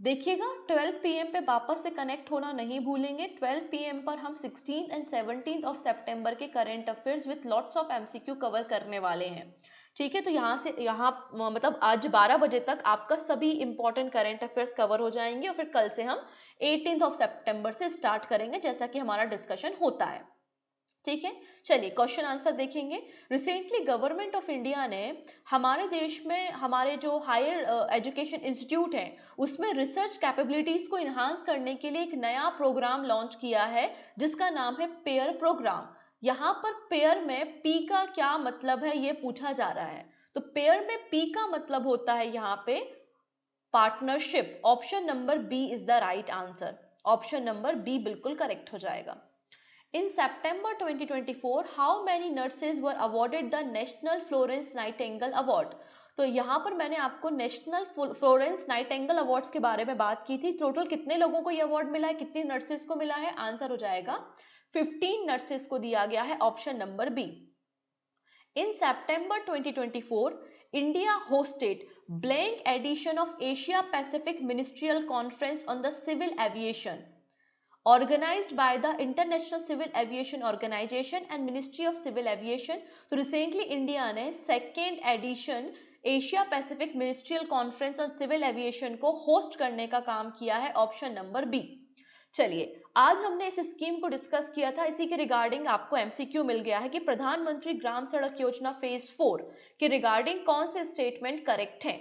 देखिएगा 12 PM पे वापस से कनेक्ट होना नहीं भूलेंगे। 12 PM पर हम 16 एंड 17 ऑफ सितंबर के current affairs with lots of MCQ cover करने वाले हैं। ठीक है, तो यहाँ से यहाँ मतलब आज 12 बजे तक आपका सभी इंपॉर्टेंट करंट अफेयर्स कवर हो जाएंगे, और फिर कल से हम 18 ऑफ सितंबर से स्टार्ट करेंगे जैसा कि हमारा डिस्कशन होता है। ठीक है, चलिए क्वेश्चन आंसर देखेंगे। रिसेंटली गवर्नमेंट ऑफ इंडिया ने हमारे देश में हमारे जो हायर एजुकेशन इंस्टीट्यूट हैं उसमें रिसर्च कैपेबिलिटीज को इन्हांस करने के लिए एक नया प्रोग्राम लॉन्च किया है जिसका नाम है पेयर प्रोग्राम। यहाँ पर पेयर में पी का क्या मतलब है ये पूछा जा रहा है। तो पेयर में पी का मतलब होता है यहाँ पे partnership. Option number B is the right answer, option number B बिल्कुल करेक्ट हो जाएगा। In September 2024, how many nurses were awarded the National Florence Nightingale Award? तो यहाँ पर मैंने आपको नेशनल फ्लोरेंस नाइटिंगेल अवार्ड्स के बारे में बात की थी। टोटल कितने लोगों को ये अवार्ड मिला है, कितनी नर्सेस को मिला है, आंसर हो जाएगा 15 नर्सेस को दिया गया है, option number B. In September 2024, India hosted blank edition of Asia Pacific Ministerial Conference on the Civil Aviation, organized by the International Civil Aviation Organization and Ministry of Civil Aviation। तो recently India ने 2nd edition Asia Pacific ministerial conference on civil aviation को host करने का काम किया है, option number B. चलिए आज हमने इस स्कीम को डिस्कस किया था, इसी के रिगार्डिंग आपको एमसीक्यू मिल गया है कि प्रधानमंत्री ग्राम सड़क योजना फेज 4 के रिगार्डिंग कौन से स्टेटमेंट करेक्ट हैं।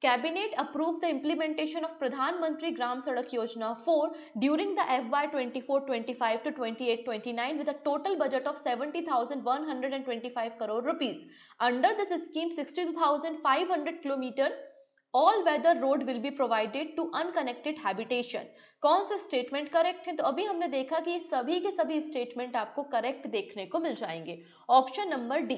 Cabinet approved the implementation of Pradhan Mantri Gram Sadak Yojana 4 during the FY 24-25 to 28-29 with a total budget of 70,125 crore rupees. Under this scheme, 62,500 km all-weather road will be provided to unconnected habitation. कौन से statement correct है, तो अभी हमने देखा कि सभी के सभी स्टेटमेंट आपको करेक्ट देखने को मिल जाएंगे, option number D.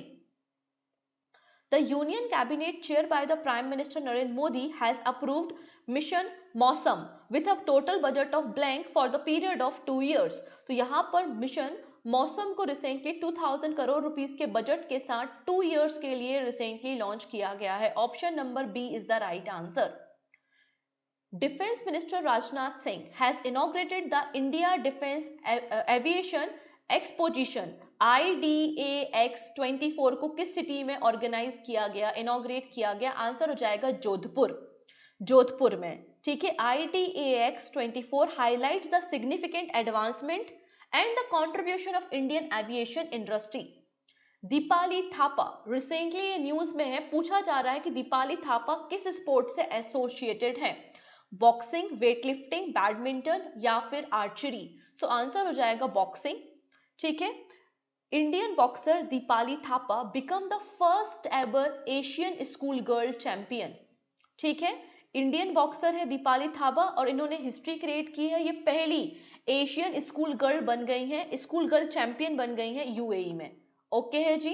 The Union Cabinet chaired by the Prime Minister Narendra Modi has approved Mission Mausam with a total budget of blank for the period of 2 years. तो यहाँ पर मिशन मौसम को recently 2000 crore rupees के budget के साथ 2 years के लिए रिसेंटली लॉन्च किया गया है, option number B is the right answer. Defense Minister Rajnath Singh has inaugurated the India Defense Aviation Exposition IDAX 24 को किस सिटी में ऑर्गेनाइज किया गया, इनॉग्रेट किया गया, आंसर हो जाएगा जोधपुर, जोधपुर में। ठीक है, ITAX 24 highlights the significant advancement and the contribution of Indian aviation industry. Deepali Thapa, recently ये न्यूज में है, पूछा जा रहा है कि दीपाली थापा किस स्पोर्ट से एसोसिएटेड है, बॉक्सिंग, वेटलिफ्टिंग, बैडमिंटन या फिर आर्चरी। सो आंसर हो जाएगा बॉक्सिंग। ठीक है, Indian boxer Deepali Thapa become the first ever Asian school girl champion. ठीक है, इंडियन बॉक्सर है दीपाली थापा और इन्होंने हिस्ट्री क्रिएट की है, ये पहली एशियन स्कूल गर्ल बन गई हैं, स्कूल गर्ल चैंपियन बन गई हैं यूएई में। ओके है जी।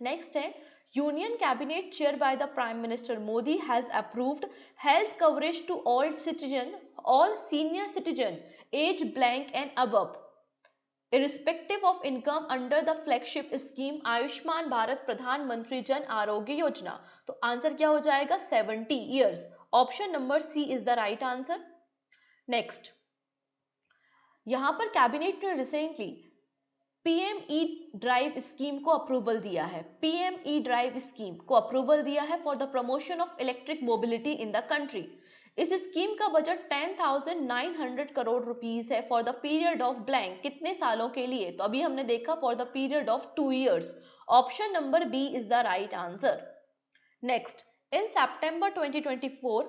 नेक्स्ट है, union cabinet chair by the prime minister Modi has approved health coverage to all senior citizen age blank and above irrespective of income under the flagship scheme Ayushman Bharat Pradhan Mantri Jan Arogya Yojana. तो answer क्या हो जाएगा, 70 years। Option number C is the right answer. Next, यहां पर cabinet ने recently PME drive scheme को approval दिया है, पीएमई ड्राइव स्कीम को अप्रूवल दिया है for the promotion of electric mobility in the country. इस स्कीम का बजट 10,900 करोड़ रुपीस है for the period of blank, कितने सालों के लिए, तो अभी हमने देखा for the period of 2 years। Option number B is the right answer. Next, in September 2024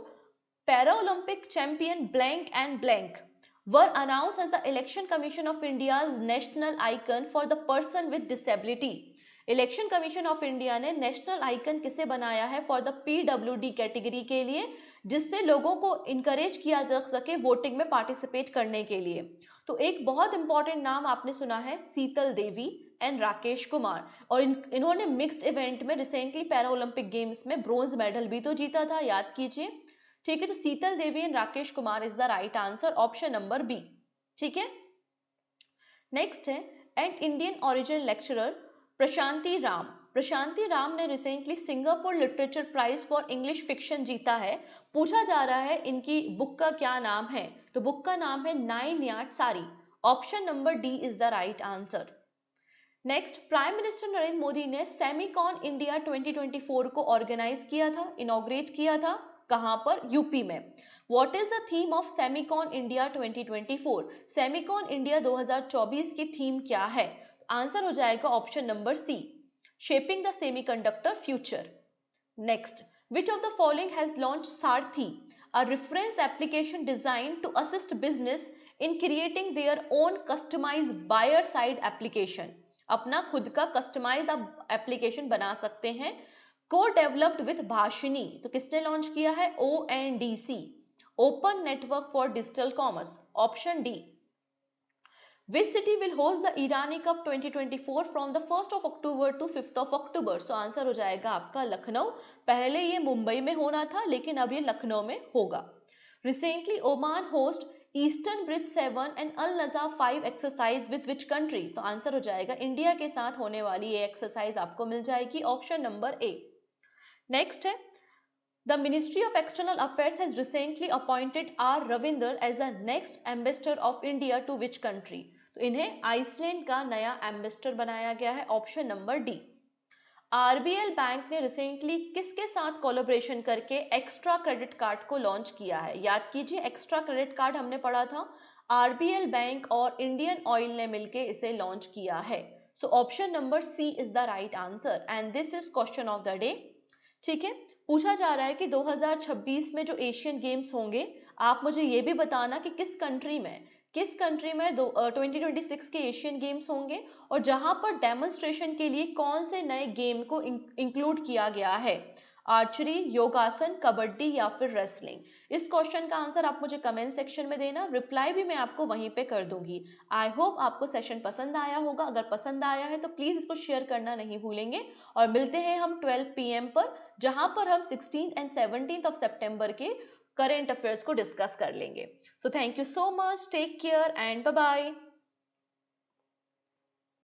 Paralympic champion blank and blank were announced as the Election Commission of India's national icon for the person with disability। Election commission of India ने national icon किसे बनाया है for the PWD category के लिए, जिससे लोगों को encourage किया जा सके वोटिंग में पार्टिसिपेट करने के लिए। तो एक बहुत इंपॉर्टेंट नाम आपने सुना है, शीतल देवी एंड राकेश कुमार, और इन्होंने मिक्स्ड इवेंट में रिसेंटली पैरा ओलंपिक गेम्स में ब्रोंज मेडल भी तो जीता था, याद कीजिए। ठीक है, तो Sheetal Devi and Rakesh Kumar is the right answer, option number B. ठीक है, नेक्स्ट है, and Indian origin lecturer Prashanti Ram, Prashanti Ram ने recently Singapore literature prize for English fiction जीता है। पूछा जा रहा है इनकी बुक का क्या नाम है, तो बुक का नाम है 9 yard sari. Option number D is the right answer. Next, prime minister Narendra Modi ने सेमिकॉन इंडिया 2024 को ऑर्गेनाइज किया था, इनॉग्रेट किया था, कहां पर, यूपी में। What is the theme of Semicon India 2024, Semicon India 2024 की थीम क्या है, आंसर हो जाएगा option number C, shaping the semiconductor future. Next, which of the following has launched Sarthi, a reference application designed to assist business in creating their own customized buyer side application। अपना खुद का customise आप application बना सकते हैं, को developed with Bhashini, तो किसने लॉन्च किया है, ONDC, open network for digital commerce. Option D. Which city will host the Irani Cup 2024 from the 1st of October to 5th of October? So answer हो जाएगा आपका लखनऊ। पहले ये मुंबई में होना था लेकिन अब ये लखनऊ में होगा। Recently Oman host Eastern Bridge 7 and Al Nazar 5 exercise with which country? तो आंसर हो जाएगा इंडिया के साथ होने वाली ये एक्सरसाइज आपको मिल जाएगी, ऑप्शन नंबर ए। नेक्स्ट है, The Ministry of External Affairs has recently appointed R. Ravinder as the next ambassador of India to which country? तो इन्हें आइसलैंड का नया एम्बेसडर बनाया गया है, option number D. RBL bank ने रिसेंटली किसके साथ कोलैबोरेशन करके एक्स्ट्रा क्रेडिट कार्ड को लॉन्च किया है, याद कीजिए एक्स्ट्रा क्रेडिट कार्ड हमने पढ़ा था, आरबीएल बैंक और इंडियन ऑयल ने मिलकर इसे लॉन्च किया है। So option number C is the right answer and this is question of the day. ठीक है, पूछा जा रहा है कि 2026 में जो एशियन गेम्स होंगे, आप मुझे ये भी बताना कि किस कंट्री में 2026 के एशियन गेम्स होंगे और जहां पर डेमोन्स्ट्रेशन के लिए कौन से नए गेम को इंक्लूड किया गया है, आर्चरी, योगासन, कबड्डी या फिर रेसलिंग। इस क्वेश्चन का आंसर आप मुझे कमेंट सेक्शन में देना, रिप्लाई भी मैं आपको वहीं पे कर दूंगी। आई होप आपको सेशन पसंद आया होगा, अगर पसंद आया है तो प्लीज इसको शेयर करना नहीं भूलेंगे और मिलते हैं हम 12 PM पर, जहां पर हम 16th and 17th of September के करेंट अफेयर्स को डिस्कस कर लेंगे। So thank you so much, take care and bye bye.